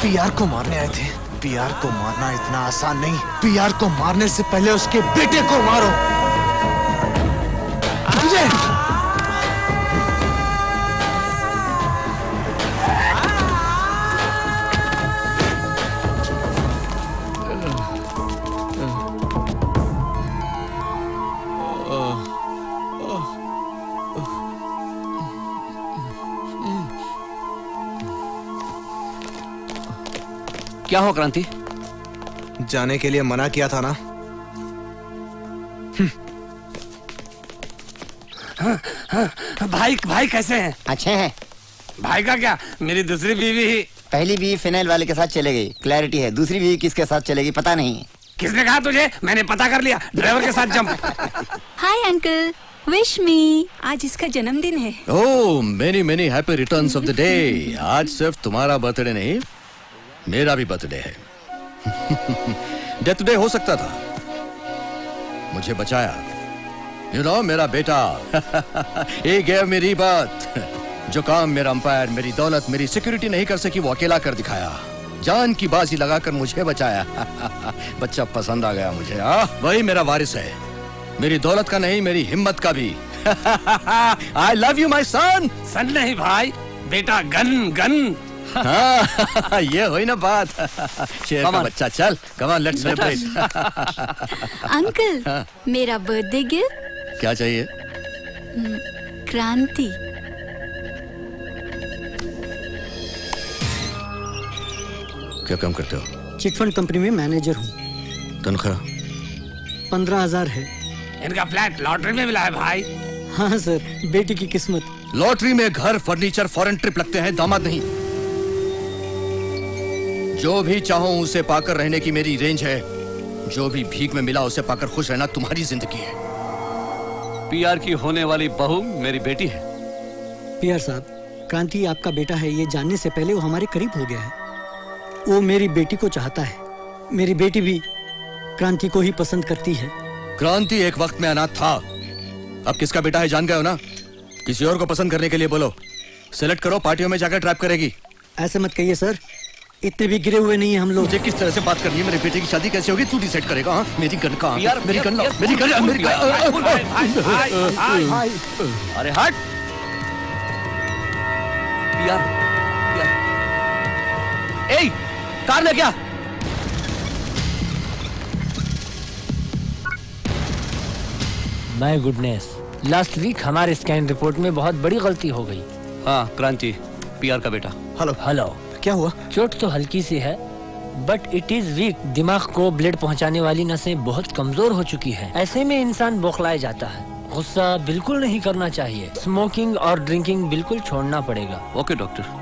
PR को मारने आए थे। पीआर को मारना इतना आसान नहीं। पीआर को मारने से पहले उसके बेटे को मारो। मुझे क्या हो क्रांति? जाने के लिए मना किया था ना। भाई भाई कैसे हैं? अच्छे हैं। भाई का क्या, मेरी दूसरी बीवी ही। पहली बीवी फिनाइल वाले के साथ चले गई, क्लैरिटी है। दूसरी बीवी किसके साथ चलेगी पता नहीं। किसने कहा तुझे? मैंने पता कर लिया, ड्राइवर के साथ jump. Hi uncle, wish me. आज इसका जन्मदिन है। Oh, many many happy returns of the day. आज सिर्फ तुम्हारा बर्थडे नहीं, मेरा भी बर्थडे है। डेथ डे हो सकता था, मुझे बचाया। यू नो, मेरा बेटा he gave me rebirth। जो काम मेरा अंपायर, मेरी दौलत, मेरी सिक्योरिटी नहीं कर सकी, वो अकेला कर दिखाया। जान की बाजी लगाकर मुझे बचाया। बच्चा पसंद आ गया मुझे। वही मेरा वारिस है, मेरी दौलत का नहीं, मेरी हिम्मत का भी। I love you my son। सन नहीं भाई, बेटा गन गन। हाँ, ये हुई ना बात। शेर का बच्चा, चल come on let's celebrate. Uncle, मेरा बर्थडे गिफ्ट। क्या चाहिए? क्रांति। क्या काम करते हो? चिटफंड कंपनी में मैनेजर हूँ। तनख्वाह? 15,000 है। इनका फ्लैट लॉटरी में मिला है भाई। हाँ सर, बेटी की किस्मत। लॉटरी में घर, फर्नीचर, फॉरेन ट्रिप लगते हैं, दामाद नहीं। जो भी चाहो उसे पाकर रहने की मेरी रेंज है। जो भी भीख में मिला उसे पाकर खुश रहना तुम्हारी जिंदगी है। पीआर की होने वाली बहू मेरी बेटी है। पीआर साहब, क्रांति आपका बेटा है, ये जानने से पहले वो हमारे करीब हो गया है। वो मेरी बेटी को चाहता है। मेरी बेटी भी क्रांति को ही पसंद करती है। क्रांति एक वक्त में अनाथ था, अब किसका बेटा है जान गए हो ना? किसी और को पसंद करने के लिए बोलो, सेलेक्ट करो, पार्टियों में जाकर ट्रैप करेगी। ऐसे मत कहिए सर, इतने भी गिरे हुए नहीं है हम लोग। मुझे किस तरह से बात करनी है, मेरे बेटे की शादी कैसे होगी तू डिसाइड करेगा। हाँ? मेरी गन कहाँ? मेरी गन लाओ, मेरी गन, मेरी गन। अरे हट। पीआर, ए, कार ले क्या? माय गुडनेस, लास्ट वीक हमारे स्कैन रिपोर्ट में बहुत बड़ी गलती हो गई। हाँ, क्रांति, पीआर का बेटा। हेलो हेलो, क्या हुआ? चोट तो हल्की सी है, बट इट इज वीक। दिमाग को ब्लड पहुंचाने वाली नसें बहुत कमजोर हो चुकी है। ऐसे में इंसान बौखलाया जाता है। गुस्सा बिल्कुल नहीं करना चाहिए। स्मोकिंग और ड्रिंकिंग बिल्कुल छोड़ना पड़ेगा। Okay doctor.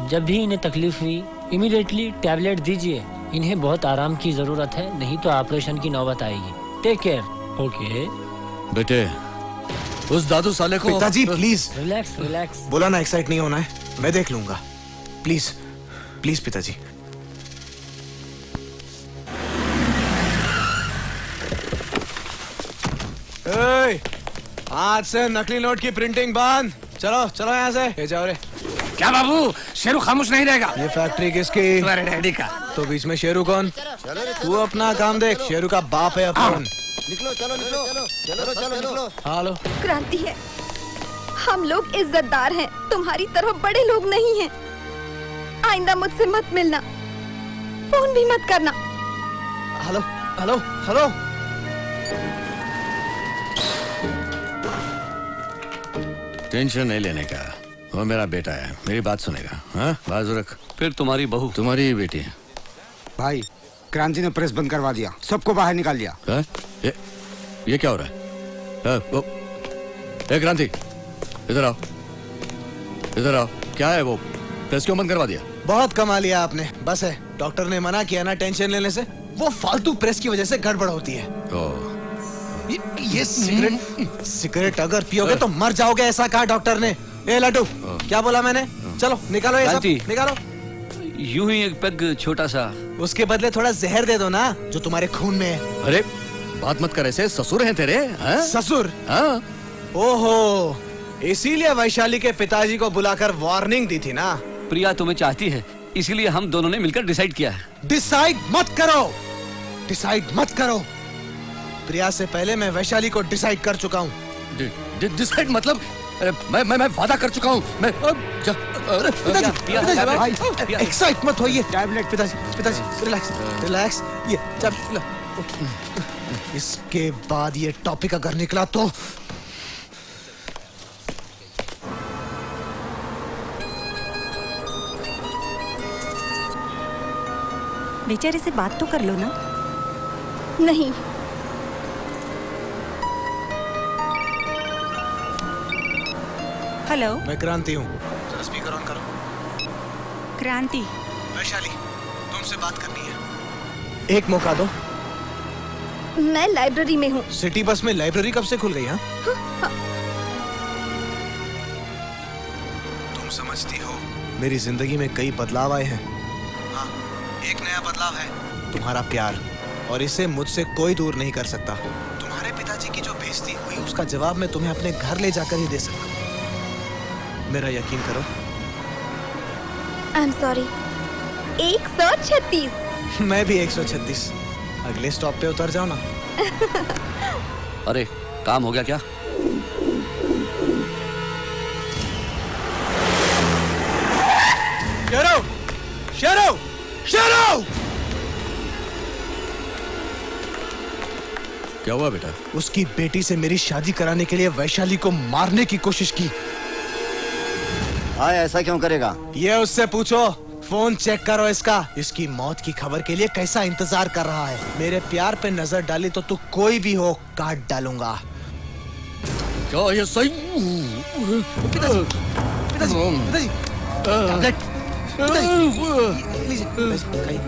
जब भी इन्हें तकलीफ हुई, इमीडिएटली टैबलेट दीजिए। इन्हें बहुत आराम की जरूरत है, नहीं तो ऑपरेशन की नौबत आएगी। Take care. ओके बेटे, उस दादू साले को। पिताजी प्लीज रिलैक्स रिलैक्स। बोला ना एक्साइट नहीं होना है, मैं देख लूंगा। प्लीज प्लीज पिताजी। आज से नकली नोट की प्रिंटिंग बंद। चलो चलो यहाँ से। ये जाओ रे। क्या बाबू, शेरू खामोश नहीं रहेगा। ये फैक्ट्री किसकी? तुम्हारे डैडी का। तो बीच में शेरू कौन? तू अपना काम देख, शेरू का बाप है अपन। निकलो, चलो निकलो, चलो चलो निकलो। हेलो, क्रांति है, हम लोग इज्जतदार हैं, तुम्हारी तरह बड़े लोग नहीं हैं। आइंदा मुझसे मत मिलना, फोन भी मत करना। Hello hello hello. टेंशन नहीं लेने का, वो मेरा बेटा है, मेरी बात सुनेगा। हाँ, बाजू रख। फिर तुम्हारी बहू तुम्हारी ही बेटी है। भाई, क्रांति ने प्रेस बंद करवा दिया, सबको बाहर निकाल दिया। है? ये क्या हो रहा है? वो क्रांति, इधर आओ, इधर आओ। क्या है वो? प्रेस क्यों बंद करवा दिया? बहुत कमा लिया आपने। बस है, डॉक्टर ने मना किया ना टेंशन लेने से। वो फालतू प्रेस की वजह से गड़बड़ होती है। ये सिगरेट अगर पियोगे तो मर जाओगे, ऐसा कहा डॉक्टर ने। ए लड्डू, क्या बोला मैंने? चलो निकालो ये सब, निकालो। यूं ही एक पेग छोटा सा। उसके बदले थोड़ा जहर दे दो ना, जो तुम्हारे खून में है। अरे बात मत कर ऐसे, ससुर हैं तेरे। ससुर? हाँ। ओहो, इसीलिए वैशाली के पिताजी को बुलाकर वार्निंग दी थी ना। प्रिया तुम्हें चाहती है, इसीलिए हम दोनों ने मिलकर डिसाइड किया है। डिसाइड मत करो, डिसाइड मत करो। प्रिया से पहले मैं वैशाली को डिसाइड कर चुका हूँ। डिसाइड मतलब? अरे मैं वादा कर चुका हूँ। मैं एक्साइट मत होइए। टैबलेट पिताजी रिलैक्स रिलैक्स। ये इसके बाद ये टॉपिक अगर निकला तो बेचारे से बात तो कर लो ना। नहीं, हेलो, मैं क्रांति हूँ। जरा स्पीकर ऑन करो। क्रांति। वैशाली, तुमसे बात करनी है। एक मौका दो। मैं लाइब्रेरी में हूँ। सिटी बस में लाइब्रेरी कब से खुल गई? हाँ, तुम समझती हो मेरी जिंदगी में कई बदलाव आए हैं। हाँ, एक नया बदलाव है तुम्हारा प्यार, और इसे मुझसे कोई दूर नहीं कर सकता। तुम्हारे पिताजी की जो बेइज्जती हुई उसका जवाब मैं तुम्हें अपने घर ले जाकर ही दे सकता हूँ। मेरा यकीन करो। आई एम सॉरी। 136। मैं भी 136। अगले स्टॉप पे उतर जाओ ना। अरे काम हो गया क्या? शेरो! शेरो! शेरो! क्या हुआ बेटा? उसकी बेटी से मेरी शादी कराने के लिए वैशाली को मारने की कोशिश की। हाँ, ऐसा क्यों करेगा? ये उससे पूछो। फोन चेक करो इसका। इसकी मौत की खबर के लिए कैसा इंतजार कर रहा है। मेरे प्यार पे नजर डाली तो तू कोई भी हो काट डालूंगा। क्या ये सही? पिताजी, पिताजी, पिताजी, टैबलेट, पिताजी, लीजिए,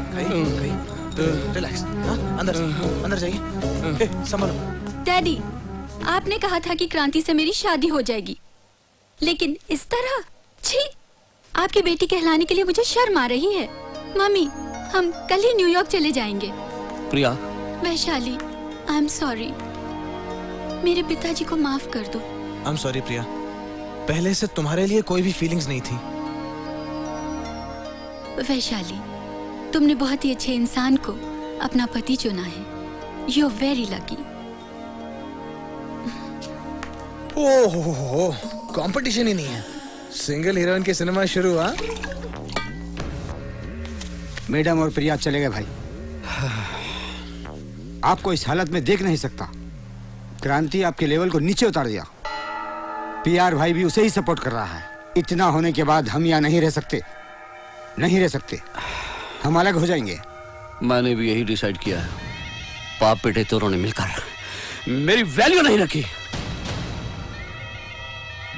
खाइए, रिलैक्स। हाँ, अंदर जाइए। संभालो। डैडी, आपने कहा था कि क्रांति से मेरी शादी हो जाएगी, लेकिन इस तरह? छी! आपकी बेटी कहलाने के लिए मुझे शर्म आ रही है। मम्मी, हम कल ही न्यूयॉर्क चले जाएंगे। Priya. Vaishali, I am sorry. मेरे पिताजी को माफ कर दो। I am sorry Priya. पहले से तुम्हारे लिए कोई भी फीलिंग्स नहीं थी। वैशाली, तुमने बहुत ही अच्छे इंसान को अपना पति चुना है। You are very lucky. Oh, competition ही नहीं है। सिंगल हीरोइन की सिनेमा शुरू हुआ। मैडम और प्रिया चले गए भाई। आपको इस हालत में देख नहीं सकता। क्रांति आपके लेवल को नीचे उतार दिया। पीआर भाई भी उसे ही सपोर्ट कर रहा है। इतना होने के बाद हम यहाँ नहीं रह सकते, नहीं रह सकते। हम अलग हो जाएंगे। मैंने भी यही डिसाइड किया है। बाप बेटे दोनों ने मिलकर मेरी वैल्यू नहीं रखी।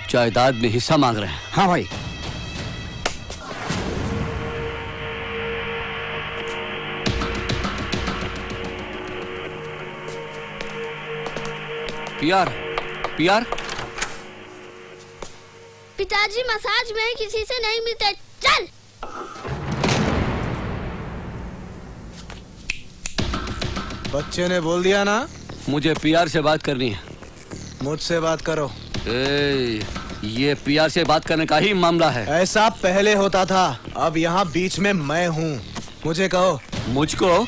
जायदाद में हिस्सा मांग रहे हैं। हाँ भाई। PR, PR. पिताजी, मसाज में किसी से नहीं मिलते। चल। बच्चे ने बोल दिया ना। मुझे पीआर से बात करनी है। मुझसे बात करो। ये पीआर से बात करने का ही मामला है। ऐसा पहले होता था, अब यहाँ बीच में मैं हूँ। मुझे कहो। मुझको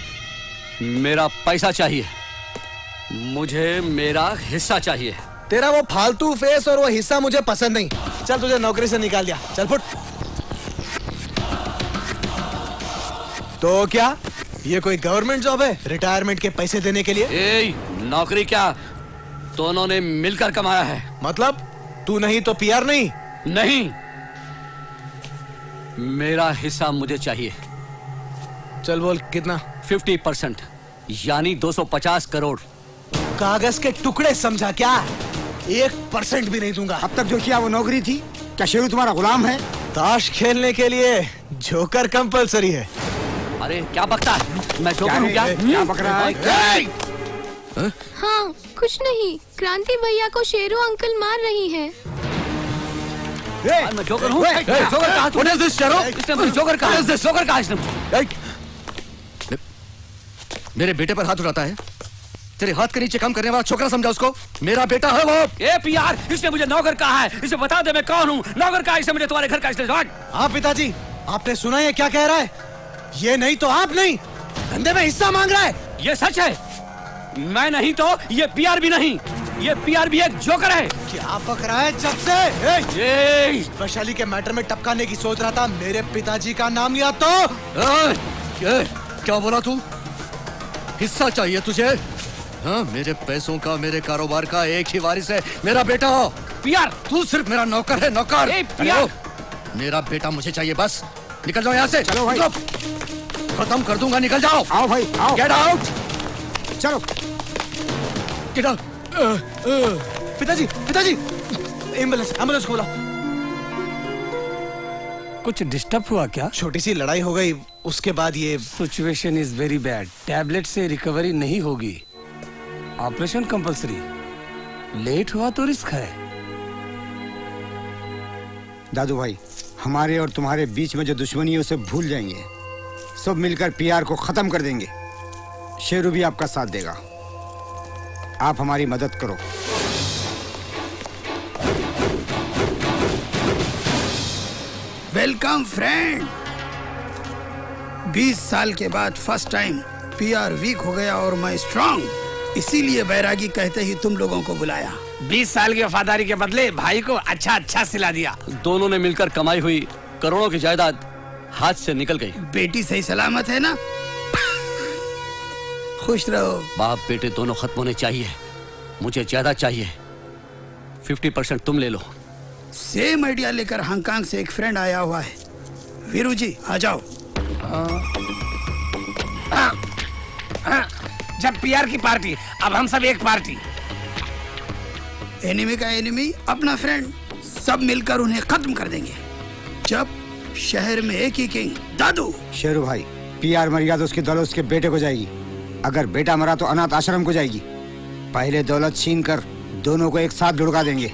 मेरा पैसा चाहिए। मुझे मेरा हिस्सा चाहिए। तेरा वो फालतू फेस और वो हिस्सा मुझे पसंद नहीं। चल, तुझे नौकरी से निकाल दिया। चल फुट। तो क्या ये कोई गवर्नमेंट जॉब है रिटायरमेंट के पैसे देने के लिए? नौकरी क्या, दोनों ने मिलकर कमाया है। मतलब तू नहीं तो पीआर नहीं? नहीं, मेरा हिस्सा मुझे चाहिए। चल बोल, कितना? 50%, यानी 250 करोड़। कागज के टुकड़े समझा क्या? 1% भी नहीं दूंगा। अब तक जो किया वो नौकरी थी क्या? शेरू तुम्हारा गुलाम है? ताश खेलने के लिए जोकर कंपलसरी है। अरे क्या बकता है? मैं जोकर हूँ क्या? क्या बक रहा है? हाँ, कुछ नहीं। क्रांति भैया को शेरू अंकल मार रही है। मैं जोकर हूँ। जोकर कहा? What is this, Sheru? इसने मुझे जोकर कहा। जोकर कहा इसने मुझे। मेरे बेटे पर हाथ उठाता है। तेरे हाथ के नीचे काम करने वाला छोकरा समझा उसको। मेरा बेटा है वो। ए पीआर, इसने मुझे नौकर कहा है। इसे बता दे मैं कौन हूँ। नौकर कहा इसे मुझे तुम्हारे घर का। हाँ पिताजी, आपने सुना ये क्या कह रहा है? ये नहीं तो आप नहीं, धंधे में हिस्सा मांग रहा है। ये सच है। मैं नहीं तो ये पीआर भी नहीं। ये पीआर भी एक जोकर है। क्या बक रहा है जब से? वैशाली के मैटर में टपकाने की सोच रहा था। मेरे पिताजी का नाम लिया तो क्या बोला तू? हिस्सा चाहिए तुझे? हाँ, मेरे पैसों का, मेरे कारोबार का एक ही वारिस है, मेरा बेटा। पीआर, तू सिर्फ मेरा नौकर है, नौकर। पीआर, मेरा बेटा मुझे चाहिए, बस। निकल जाओ यहाँ से। चलो भाई, खत्म कर दूंगा, निकल जाओ। आओ भाई, आओ। Get out. चलो। Get out. पिताजी, पिताजी, एम्बुलेंस, एम्बुलेंस को बुलाओ। कुछ डिस्टर्ब हुआ क्या? छोटी सी लड़ाई हो गई, उसके बाद ये situation is very bad. Tablet से रिकवरी नहीं होगी। Operation compulsory. लेट हुआ तो रिस्क है। दादू भाई, हमारे और तुम्हारे बीच में जो दुश्मनी है उसे भूल जाएंगे। सब मिलकर पीआर को खत्म कर देंगे। शेरू भी आपका साथ देगा। आप हमारी मदद करो। Welcome friend. 20 साल के बाद फर्स्ट टाइम पीआर वीक हो गया और मैं स्ट्रांग, इसीलिए बैरागी कहते ही तुम लोगों को बुलाया। 20 साल की वफादारी के बदले भाई को अच्छा अच्छा सिला दिया। दोनों ने मिलकर कमाई हुई करोड़ों की जायदाद हाथ से निकल गई। बेटी सही सलामत है ना? खुश रहो। बाप बेटे दोनों खत्म होने चाहिए। मुझे ज्यादा चाहिए। 50% तुम ले लो। सेम आइडिया लेकर हांगकांग से एक फ्रेंड आया हुआ है। वीरू जी आ जाओ। जब पीआर की पार्टी, अब हम सब एक पार्टी। एनिमी का एनिमी अपना फ्रेंड, सब मिलकर उन्हें खत्म कर देंगे। जब शहर में एक ही किंग दादू। शेरू भाई, पीआर मर गया तो उसकी दौलत उसके बेटे को जाएगी। अगर बेटा मरा तो अनाथ आश्रम को जाएगी। पहले दौलत छीन कर दोनों को एक साथ लुढ़का देंगे।